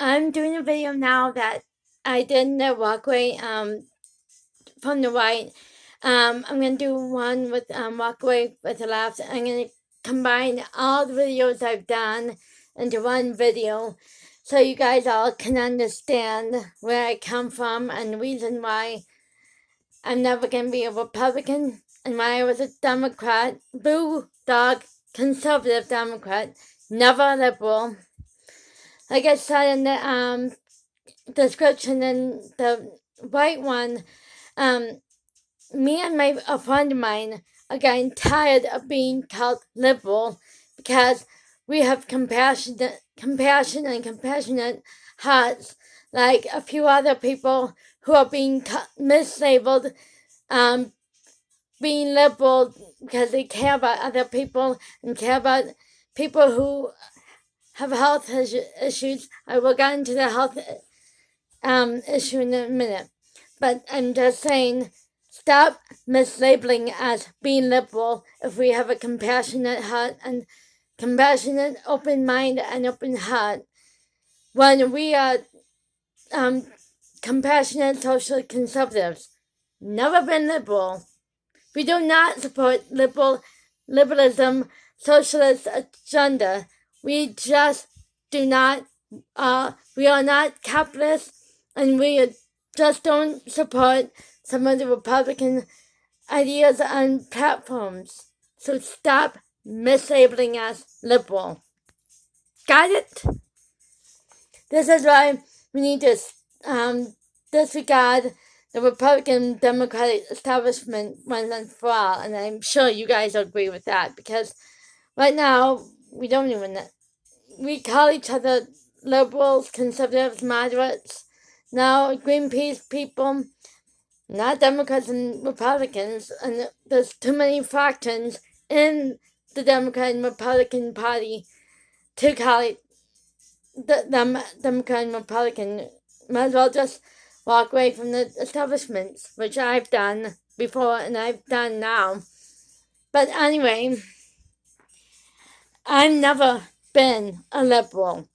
I'm doing a video now that I did in the walkway from the right. I'm going to do one with walkway with the left. I'm going to combine all the videos I've done into one video so you guys all can understand where I come from and the reason why I'm never going to be a Republican and why I was a Democrat, blue dog, conservative Democrat, never a liberal. Like I said in the description in the right one, me and a friend of mine are getting tired of being called liberal because we have compassion and compassionate hearts like a few other people who are being mislabeled being liberal because they care about other people and care about people who have health issues. I will get into the health issue in a minute. But I'm just saying, stop mislabeling as being liberal if we have a compassionate heart and compassionate, open mind and open heart. When we are compassionate social conservatives, never been liberal. We do not support liberalism, socialist agenda. We just do not, we are not capitalists, and we just don't support some of the Republican ideas and platforms. So stop mislabeling us liberal. Got it? This is why we need to disregard the Republican Democratic establishment once and for all, and I'm sure you guys agree with that, because right now we don't even, we call each other liberals, conservatives, moderates. Now Greenpeace people, not Democrats and Republicans, and there's too many factions in the Democrat and Republican Party to call it the Democrat and Republican. Might as well just walk away from the establishments, which I've done before and I've done now. But anyway, I've never been a liberal.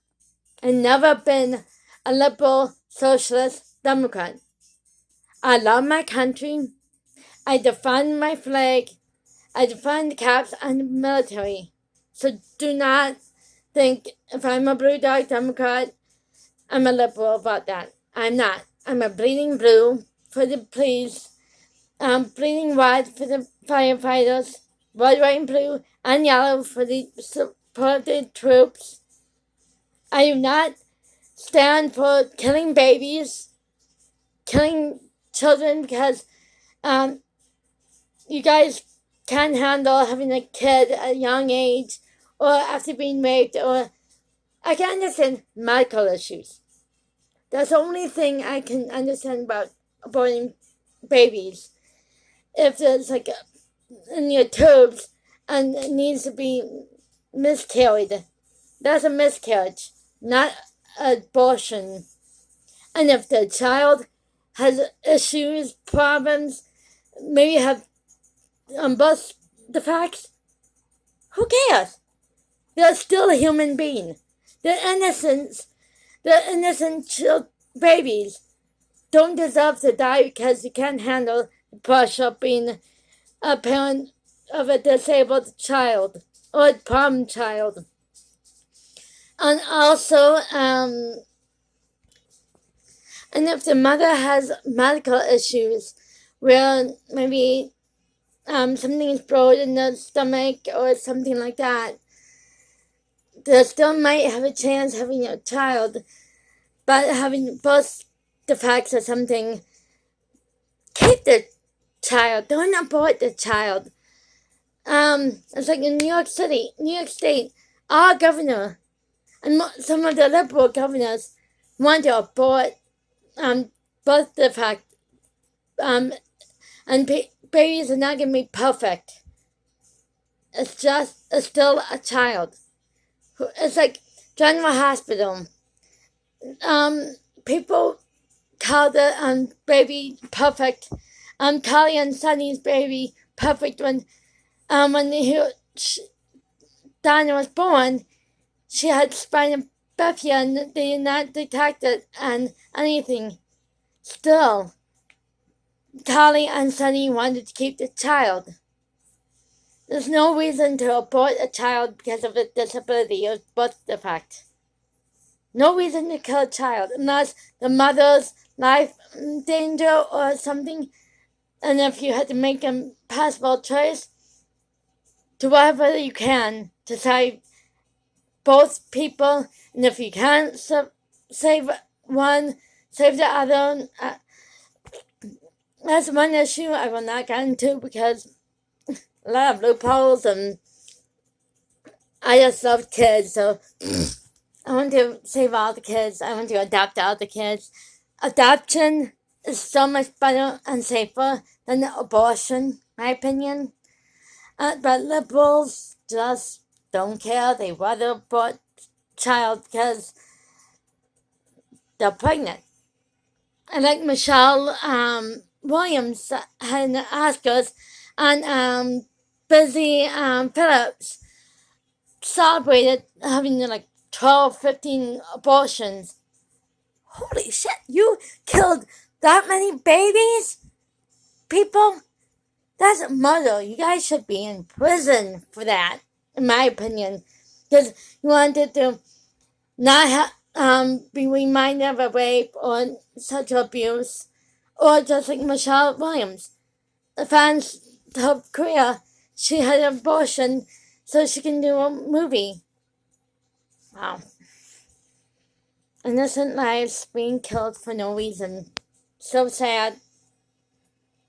I've never been a liberal socialist Democrat. I love my country. I defend my flag. I defend the cops and the military. So do not think if I'm a blue dog Democrat, I'm a liberal about that. I'm not. I'm a bleeding blue for the police, bleeding red for the firefighters, red, white, and blue, and yellow for the support of the troops. I do not stand for killing babies, killing children, because you guys can't handle having a kid at a young age or after being raped, or I can understand medical issues. That's the only thing I can understand about aborting babies. If there's like in your tubes and it needs to be miscarried, that's a miscarriage, not abortion. And if the child has issues, problems, maybe have birth defects, who cares? They're still a human being. They're innocent babies don't deserve to die because you can't handle the pressure of being a parent of a disabled child or a problem child. And also, and if the mother has medical issues where maybe something is broken in the stomach or something like that, they still might have a chance having a child, but having birth defects or something, keep the child. Don't abort the child. It's like in New York State, our governor and some of the liberal governors want to abort birth defect, and babies are not going to be perfect. It's still a child. It's like General Hospital. People call the baby perfect. Carly and Sunny's baby perfect when Donna was born. She had spinal suspect and they did not detect it and anything. Still, Carly and Sonny wanted to keep the child. There's no reason to abort a child because of a disability or birth defect. No reason to kill a child unless the mother's life in danger or something. And if you had to make a possible choice, do whatever you can to save both people. And if you can't save one, save the other. That's one issue I will not get into because a lot of loopholes, and I just love kids, so I want to save all the kids. I want to adopt all the kids. Adoption is so much better and safer than abortion, my opinion. But liberals just don't care. They rather abort child because they're pregnant. I like Michelle Williams had an Oscars, and Busy Phillips celebrated having like 12, 15 abortions. Holy shit, you killed that many babies? People? That's murder. You guys should be in prison for that, in my opinion. Because you wanted to not be reminded of a rape or sexual abuse. Or just like Michelle Williams. The fans her career, she had an abortion so she can do a movie. Wow. Innocent lives being killed for no reason. So sad.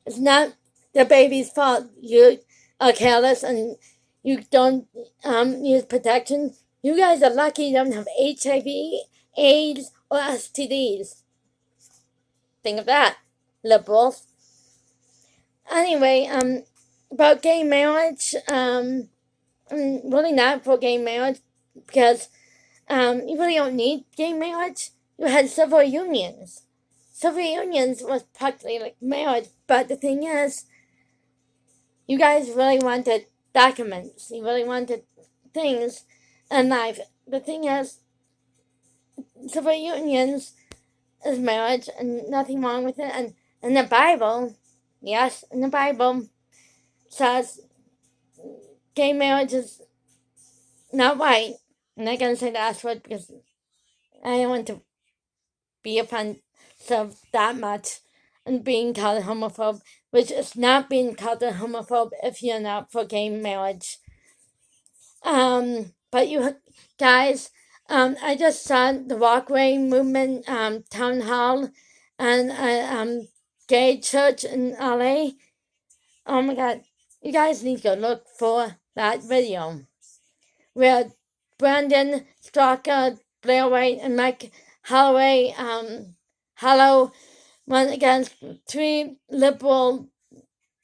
It's not the baby's fault. You are careless and you don't use protection. You guys are lucky you don't have HIV, AIDS, or STDs. Think of that, liberals. Anyway, about gay marriage, I'm really not for gay marriage because you really don't need gay marriage. You had civil unions. Civil unions was practically like marriage, but the thing is, you guys really wanted documents. You really wanted things in life. The thing is, civil unions is marriage and nothing wrong with it. And in the Bible, yes, in the Bible, says gay marriage is not right. I'm not going to say the S word because I don't want to be offensive that much and being called a homophobe, which is not being called a homophobe if you're not for gay marriage. But you guys, I just saw the Walkway Movement town hall and gay church in LA. Oh my God, you guys need to look for that video where Brandon Straka, Blair White, and Mike Holloway, Hollow went against three liberal,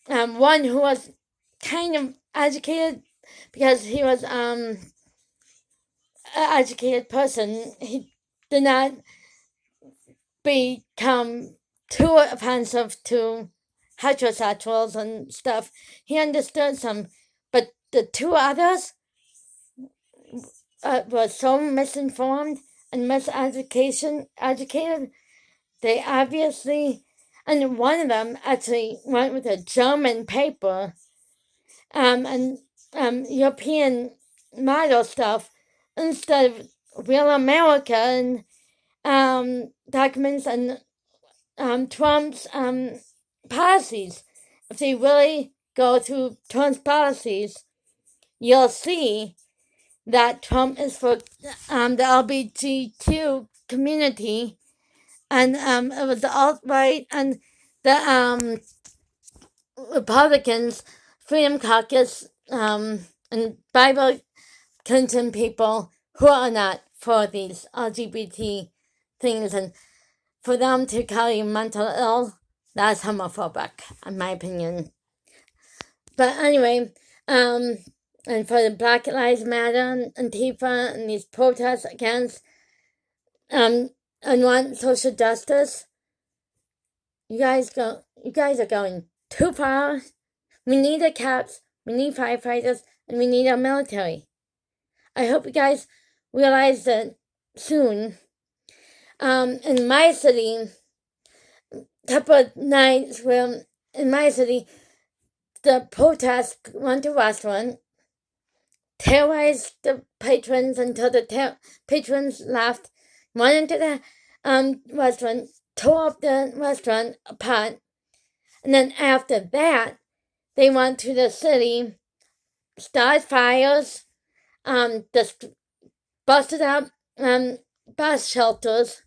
one who was kind of educated because he was an educated person. He did not become too offensive to heterosexuals and stuff. He understood some, but the two others were so misinformed and educated. They obviously, and one of them actually went with a German paper, and European model stuff instead of real American documents and Trump's policies. If they really go through Trump's policies, you'll see that Trump is for the LGBTQ community, and it was the alt-right and the Republicans, Freedom Caucus, and Bible Clinton people who are not for these LGBT things, and for them to call you mental ill, that's homophobic, in my opinion. But anyway, and for the Black Lives Matter and Antifa and these protests against and want social justice, you guys are going too far. We need the cops, we need firefighters, and we need our military. I hope you guys realize that soon. In my city, couple of nights where in my city, the protest went to restaurant, terrorized the patrons until the patrons left, went into the restaurant, tore up the restaurant apart, and then after that, they went to the city, started fires, just busted up bus shelters,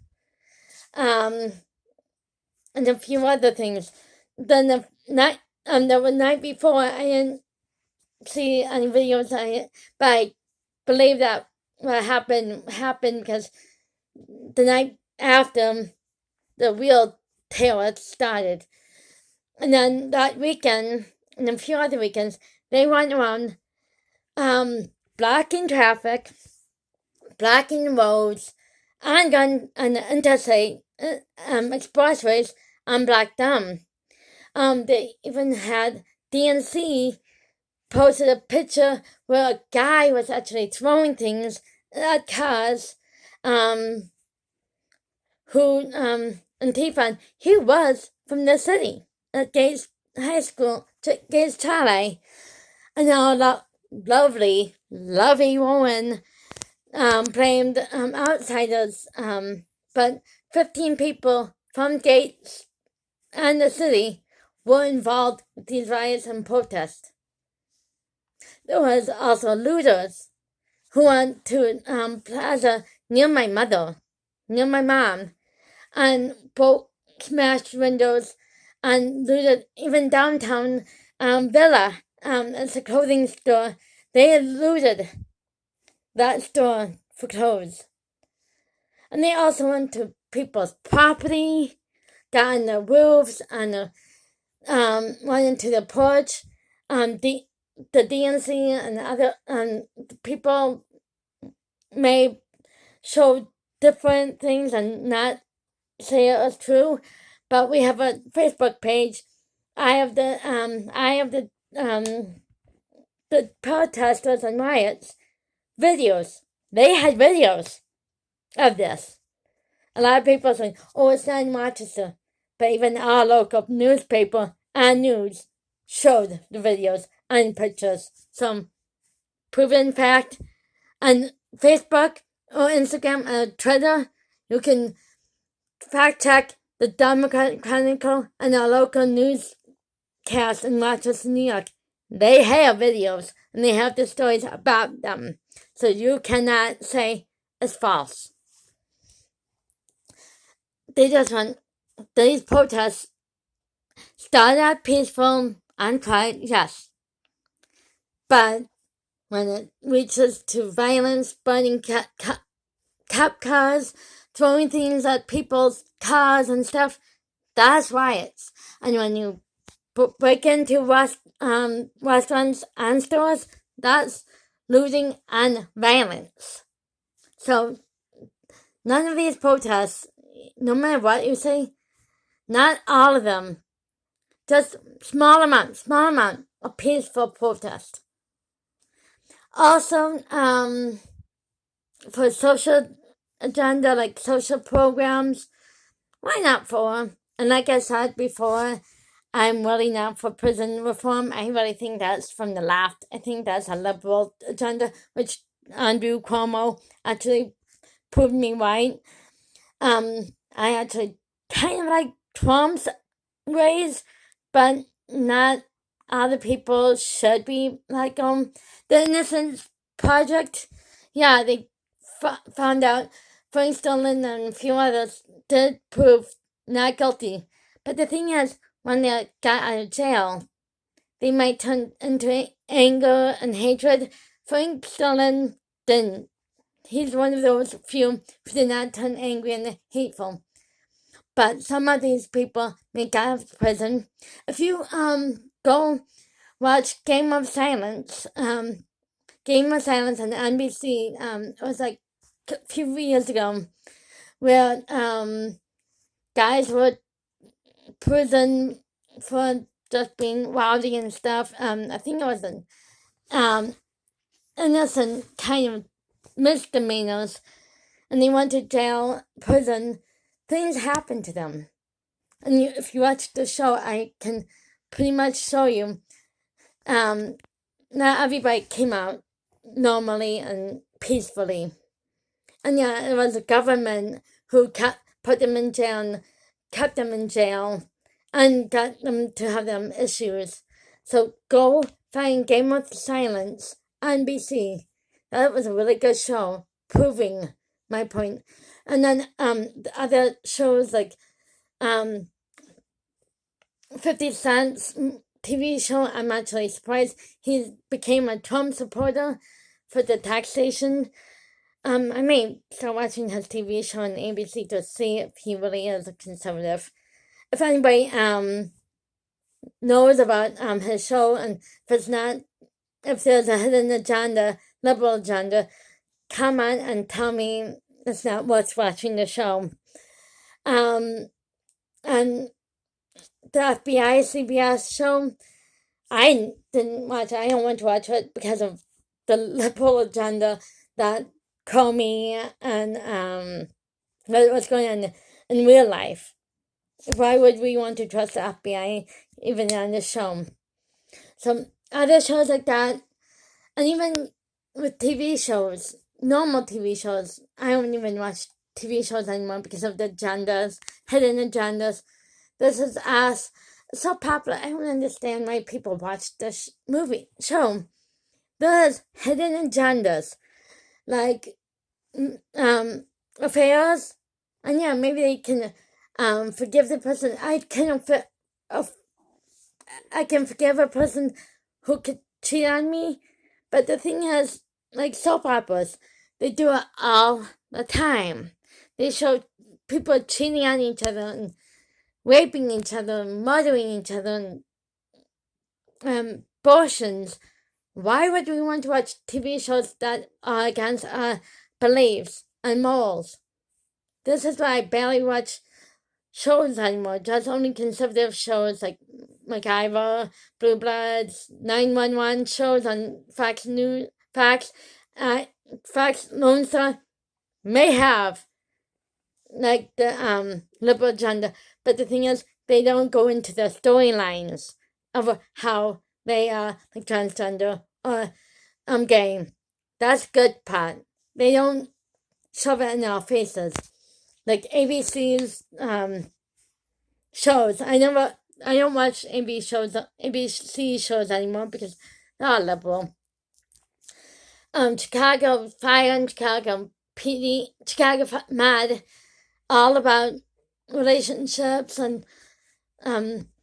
and a few other things. Then the night before, I didn't see any videos on it, but I believe that what happened because the night after the real terror started. And then that weekend, and a few other weekends, they went around blocking traffic, blocking roads, and the interstate expressways unblocked them. They even had DNC posted a picture where a guy was actually throwing things at cars, who Antifa, he was from the city, at Gates High School, Gates Charlie, and all that lovely woman blamed outsiders, but 15 people from Gates and the city were involved with these riots and protests. There was also looters who went to plaza near my mom, and broke, smashed windows, and looted even downtown Villa. It's a clothing store. They had looted that store for clothes. And they also went to people's property, got on the roofs, and went into the porch. The DNC and other people may show different things and not say it was true, but we have a Facebook page. I have the protesters and riots videos. They had videos of this. A lot of people saying, "Oh, it's not in Rochester," but even our local newspaper and news showed the videos and pictures. Some proven fact. On Facebook or Instagram or Twitter, you can fact check the Democratic Chronicle and our local newscast in Rochester, New York. They have videos and they have the stories about them. So you cannot say it's false. They just want these protests started out peaceful and quiet, yes. But when it reaches to violence, burning cop cars, throwing things at people's cars and stuff, that's riots. And when you break into restaurants and stores, that's looting and violence. So none of these protests, no matter what you say, not all of them, just small amount of peaceful protest. Also, for social agenda, like social programs, why not for? And like I said before, I'm really not for prison reform. I really think that's from the left. I think that's a liberal agenda, which Andrew Cuomo actually proved me right. I actually kind of like Trump's ways, but not other people should be like the Innocence Project. Yeah, they found out Frank Stolin and a few others did prove not guilty. But the thing is, when they got out of jail, they might turn into anger and hatred. Frank Stolin didn't. He's one of those few who did not turn angry and hateful. But some of these people may get out of prison. If you go watch Game of Silence on NBC, it was like a few years ago, where guys were prison for just being rowdy and stuff. I think it was an innocent kind of misdemeanors, and they went to jail, prison, things happen to them. And if you watch the show, I can pretty much show you, not everybody came out normally and peacefully. And yeah, it was the government who put them in jail and kept them in jail and got them to have them issues. So go find Game of Silence on NBC. That was a really good show, proving my point. And then the other shows like 50 Cent's TV show, I'm actually surprised he became a Trump supporter for the taxation. I may start watching his TV show on ABC to see if he really is a conservative. If anybody knows about his show, and if there's a hidden agenda, liberal agenda, comment and tell me it's not worth watching the show. And the FBI CBS show, I didn't watch it. I don't want to watch it because of the liberal agenda that Comey and what's going on in real life. Why would we want to trust the FBI even on the show? So other shows like that, and even with TV shows, normal TV shows, I don't even watch TV shows anymore because of the agendas, hidden agendas. This is Us. It's so popular. I don't understand why people watch this show. There's hidden agendas, like affairs, and yeah, maybe they can forgive the person. I can forgive a person who could cheat on me, but the thing is, like soap operas, they do it all the time. They show people cheating on each other and raping each other and murdering each other and abortions. Why would we want to watch TV shows that are against our beliefs and morals? This is why I barely watch shows anymore. Just only conservative shows like MacGyver, Blue Bloods, 911 shows on Fox News, Fox Lone Star may have like the liberal agenda, but the thing is, they don't go into the storylines of how they are like transgender or gay. That's good part. They don't shove it in our faces. Like ABC's shows. I don't watch ABC shows anymore because they're all liberal. Chicago Fire and Chicago PD, Chicago Med, all about relationships and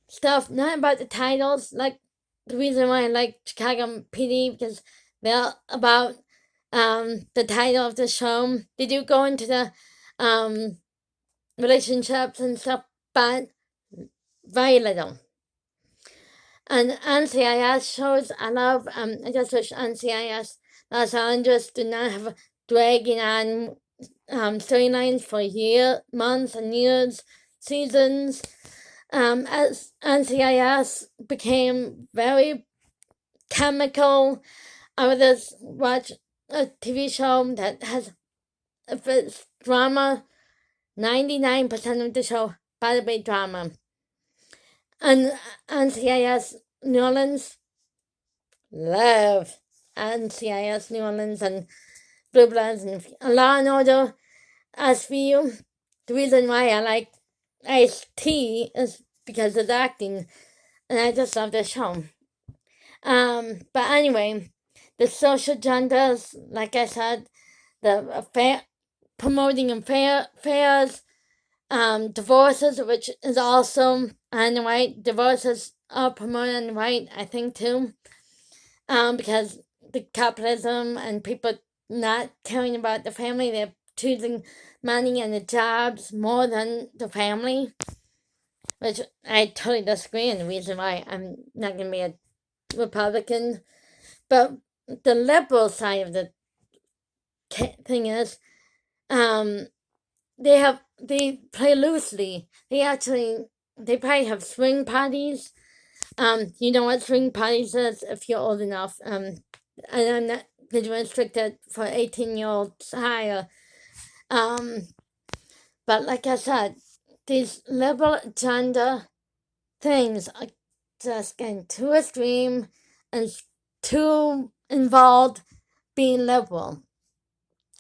stuff. Not about the titles. Like the reason why I like Chicago PD because they're about the title of the show. They do go into the relationships and stuff, but very little. And NCIS shows I love. I just wish NCIS Los Angeles did not have dragging on storylines for months and years, seasons. As NCIS became very chemical, I would just watch a TV show that has, if it's drama, 99% of the show better be drama. And NCIS New Orleans, love NCIS New Orleans and Blue Bloods and Law and Order SVU. The reason why I like Ice-T is because of the acting, and I just love the show. But anyway, the social agendas, like I said, the promoting affairs, divorces, which is also on the right. Divorces are promoted on the right, I think, too. Because the capitalism and people not caring about the family, they're choosing money and the jobs more than the family, which I totally disagree, and the reason why I'm not going to be a Republican. But the liberal side of the thing is, they play loosely. They probably have swing parties. You know what swing parties is if you're old enough. And I'm not going to restrict it for 18-year-olds higher. But like I said, these liberal agenda things are just getting too extreme and too involved being liberal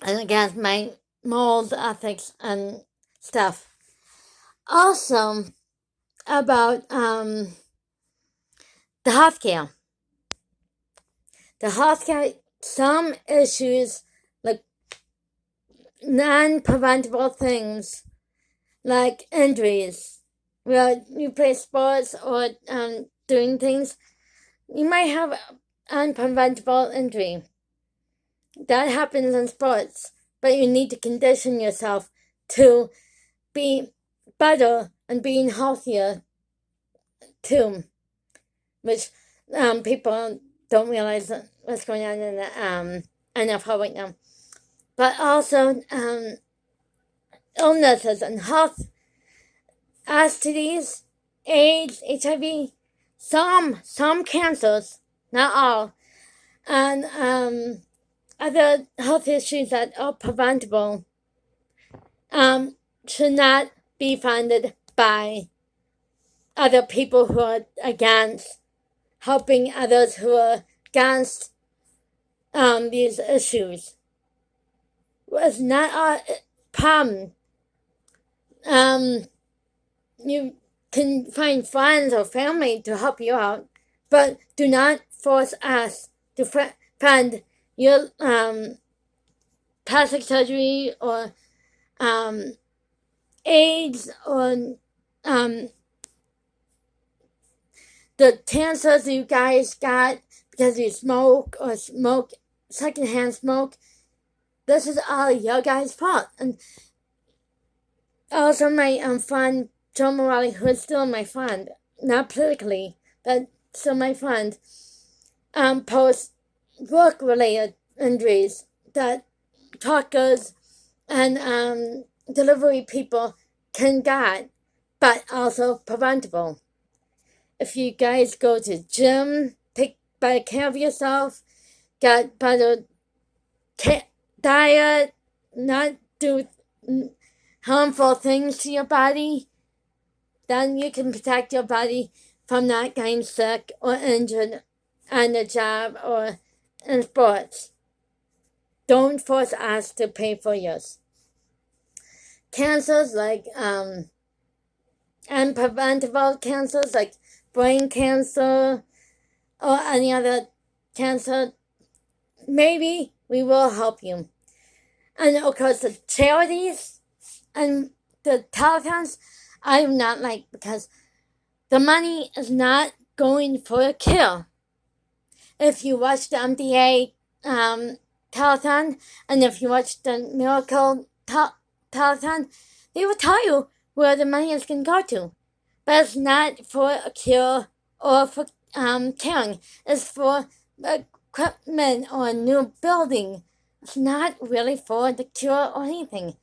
and against my morals, ethics, and stuff. Also, about the healthcare. The healthcare, some issues like non-preventable things like injuries, where you play sports or doing things, you might have unpreventable injury. That happens in sports, but you need to condition yourself to be better and being healthier too, which people don't realize what's going on in the NFL right now. But also illnesses and health, STDs, AIDS, HIV, some cancers, not all, and other health issues that are preventable should not be funded by other people who are against helping others who are against these issues. It's not a problem. You can find friends or family to help you out, but do not force us to fund your plastic surgery or AIDS or the cancers you guys got because you smoke or smoke secondhand smoke. This is all your guys' fault. And also my friend Joe Morelli, who is still my friend, not politically, but still my friend, posts work-related injuries that truckers and delivery people can get, but also preventable. If you guys go to gym, take better care of yourself, get better diet, not do harmful things to your body, then you can protect your body from not getting sick or injured on the job or in sports. Don't force us to pay for yours. Cancers like unpreventable cancers like brain cancer or any other cancer, maybe we will help you. And of course the charities and the telethons, I do not like, because the money is not going for a cure. If you watch the MDA telethon, and if you watch the Miracle telethon, they will tell you where the money is going to go to. But it's not for a cure or for caring. It's for equipment or a new building. It's not really for the cure or anything.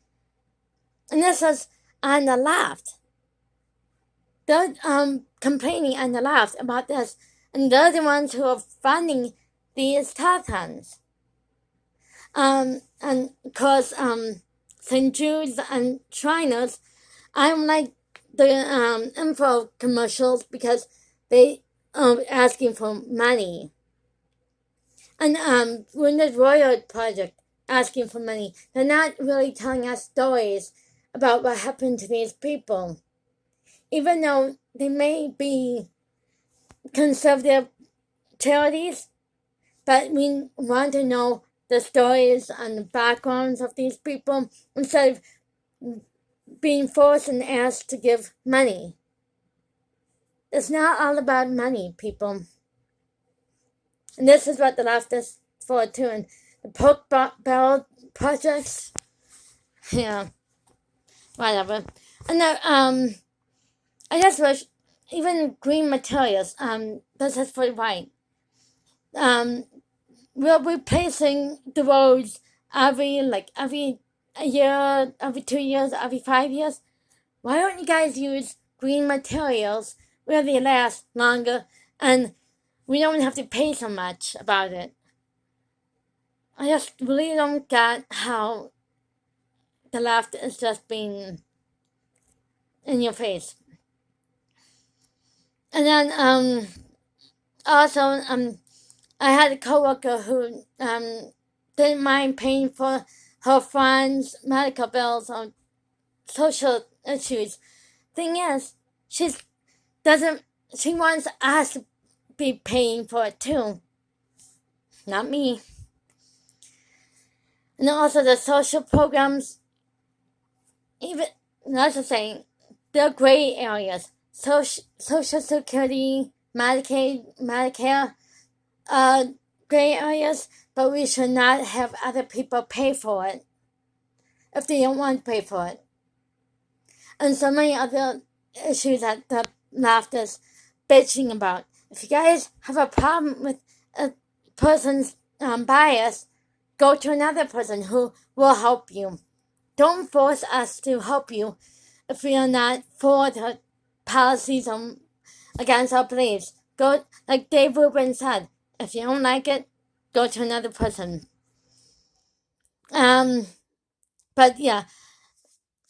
And this is on the left. They're complaining on the left about this, and they're the ones who are funding these telethons. And of course, St. Jude's and Shriners, I don't like the info commercials because they are asking for money. And Wounded Royal Project asking for money. They're not really telling us stories about what happened to these people. Even though they may be conservative charities, but we want to know the stories and the backgrounds of these people instead of being forced and asked to give money. It's not all about money, people. And this is what the left is for too. And the pork barrel projects, yeah, whatever. And I just wish even green materials, this is for the right. We're replacing the roads every year, every 2 years, every 5 years. Why don't you guys use green materials where they last longer and we don't have to pay so much about it? I just really don't get how the left is just being in your face. And then also I had a coworker who didn't mind paying for her friend's medical bills or social issues. Thing is, she wants us to be paying for it too, not me. And also the social programs, even that's the saying, they're gray areas. Social Security, Medicaid, Medicare, gray areas, but we should not have other people pay for it if they don't want to pay for it. And so many other issues that the left is bitching about. If you guys have a problem with a person's bias, go to another person who will help you. Don't force us to help you if we are not for the policies against our beliefs. Go, like Dave Rubin said, if you don't like it, go to another person. But yeah,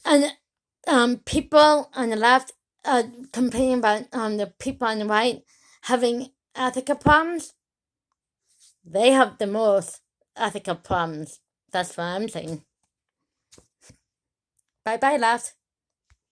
and people on the left complaining about the people on the right having ethical problems. They have the most ethical problems. That's what I'm saying. Bye bye, left.